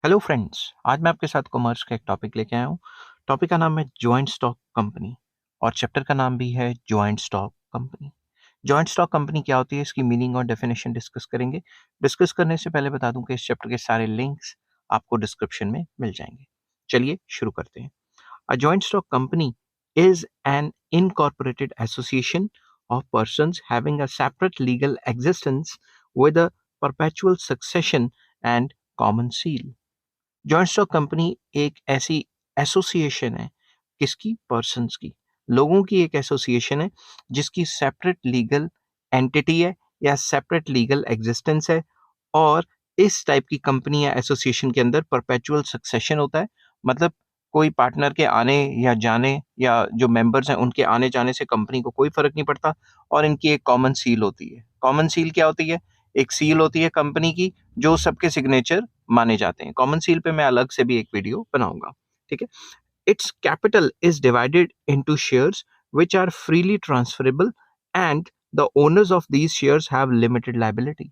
Hello friends, आज मैं आपके साथ कॉमर्स का एक टॉपिक लेके आया हूँ। टॉपिक का नाम है जॉइंट स्टॉक कंपनी और चैप्टर का नाम भी है joint stock company. Joint stock company क्या होती है, इसकी मीनिंग और डेफिनेशन डिस्कस करेंगे। डिस्कस करने से पहले बता दूं कि इस चैप्टर के सारे लिंक्स आपको डिस्क्रिप्शन में मिल जाएंगे। चलिए शुरू करते हैं। A joint stock company is an incorporated association of persons having a separate legal existence with a perpetual succession and common seal. Joint stock company एक ऐसी एसोसिएशन है, किसकी? पर्सन्स की, लोगों की एक एसोसिएशन है जिसकी सेपरेट लीगल एंटिटी है या सेपरेट लीगल एग्जिस्टेंस है। और इस टाइप की कंपनी या एसोसिएशन के अंदर परपेचुअल सक्सेशन होता है। मतलब कोई पार्टनर के आने या जाने या जो मेंबर्स हैं उनके आने जाने से कंपनी को कोई फर्क नहीं पड़ता। और इनकी एक कॉमन सील होती है। कॉमन सील क्या होती है? एक सील होती है कंपनी की जो सबके सिग्नेचर माने जाते हैं। कॉमन सील पे मैं अलग से भी एक वीडियो बनाऊंगा। ठीक है। Its capital is divided into shares which are freely transferable and the owners of these shares have limited liability.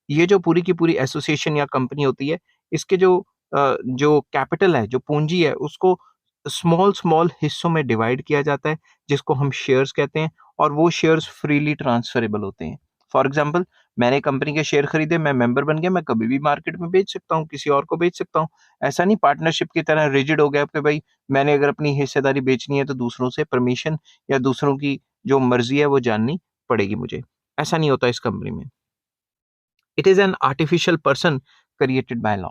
ये जो पूरी की पूरी एसोसिएशन या कंपनी होती है, इसके जो कैपिटल है, जो पूंजी है, उसको स्मॉल स्मॉल हिस्सों में डिवाइड किया जाता है जिसको हम शेयर्स कहते हैं। और वो शेयर्स फ्रीली ट्रांसफरेबल होते हैं। फॉर एग्जाम्पल, मैंने कंपनी के शेयर खरीदे, मैं मेंबर बन गया, मैं कभी भी मार्केट में बेच सकता हूँ, किसी और को बेच सकता हूँ। ऐसा नहीं पार्टनरशिप की तरह रिजिड हो गया कि भाई मैंने अगर अपनी हिस्सेदारी बेचनी है तो दूसरों से परमिशन या दूसरों की जो मर्जी है वो जाननी पड़ेगी मुझे। ऐसा नहीं होता इस कंपनी में। It is an artificial person created by law.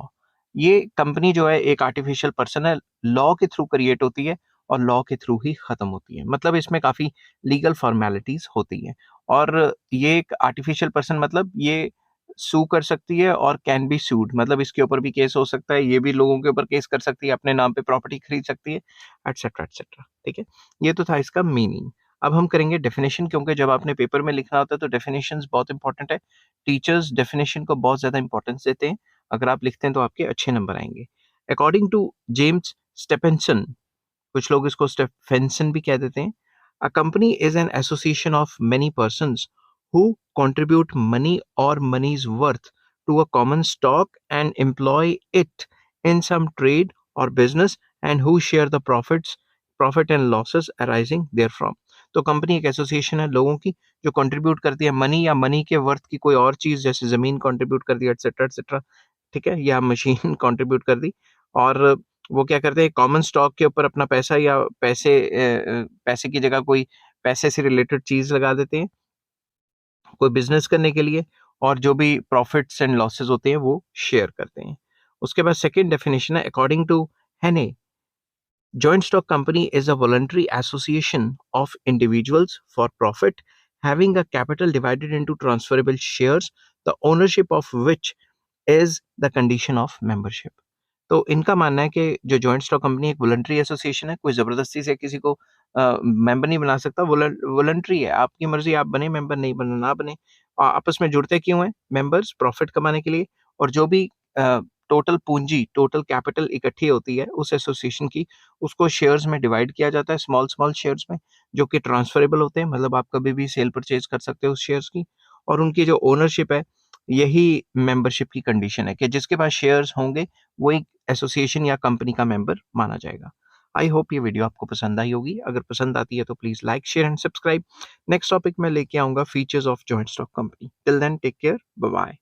ये कंपनी जो है एक आर्टिफिशियल पर्सन है, लॉ के थ्रू क्रिएट होती है और लॉ के थ्रू ही खत्म होती है। मतलब इसमें काफी लीगल फॉर्मेलिटीज होती है। और ये एक आर्टिफिशियल पर्सन मतलब ये सू कर सकती है और कैन बी सूड, मतलब इसके ऊपर भी केस हो सकता है, ये भी लोगों के ऊपर केस कर सकती है, अपने नाम पे प्रॉपर्टी खरीद सकती है, एटसेट्रा एटसेट्रा। ठीक है। ये तो था इसका मीनिंग। अब हम करेंगे डेफिनेशन, क्योंकि जब आपने पेपर में लिखना होता है तो डेफिनेशंस बहुत इंपॉर्टेंट है। टीचर्स डेफिनेशन को बहुत ज्यादा इंपॉर्टेंस देते हैं। अगर आप लिखते हैं तो आपके अच्छे नंबर आएंगे। अकॉर्डिंग टू जेम्स स्टेफेंसन, कुछ लोग इसको स्टेफेंसन भी कह देते हैं, a company is an association of many persons who contribute money or money's worth to a common stock and employ it in some trade or business and who share the profit and losses arising therefrom. तो company एक association है लोगों की जो contribute करती है money या money के वर्थ की कोई और चीज, जैसे जमीन कंट्रीब्यूट कर दी, एटसेट्रा एटसेट्रा। ठीक है, या मशीन कंट्रीब्यूट कर दी। और वो क्या करते हैं, कॉमन स्टॉक के ऊपर अपना पैसा या पैसे की जगह कोई पैसे से रिलेटेड चीज लगा देते हैं कोई बिजनेस करने के लिए। और जो भी प्रॉफिट्स एंड लॉसेस होते हैं वो शेयर करते हैं। उसके बाद सेकंड डेफिनेशन है अकॉर्डिंग टू हेने, joint stock company is a voluntary association of individuals for profit having a capital divided into transferable shares, the ownership of which is the condition of membership। तो इनका मानना है कि जो joint stock company एक voluntary association है, कोई जबरदस्ती से किसी को मेंबर नहीं बना सकता। वॉलंटरी है, आपकी मर्जी, आप बने मेंबर, नहीं बने ना बने। आपस में जुड़ते क्यों हैं मेंबर्स? प्रॉफिट कमाने के लिए। और जो भी टोटल पूंजी, टोटल कैपिटल इकट्ठी होती है उस एसोसिएशन की, उसको शेयर्स में डिवाइड किया जाता है, स्मॉल स्मॉल शेयर्स में, जो कि ट्रांसफरेबल होते हैं। मतलब आप कभी भी सेल परचेज कर सकते हो उस शेयर्स की। और उनकी जो ओनरशिप है, यही मेंबरशिप की कंडीशन है कि जिसके पास शेयर्स होंगे वो एक एसोसिएशन या कंपनी का मेंबर माना जाएगा। आई होप ये वीडियो आपको पसंद आई होगी। अगर पसंद आती है तो please like, share and subscribe. Next topic में लेके आऊंगा features of joint stock company. Till then take care, bye bye.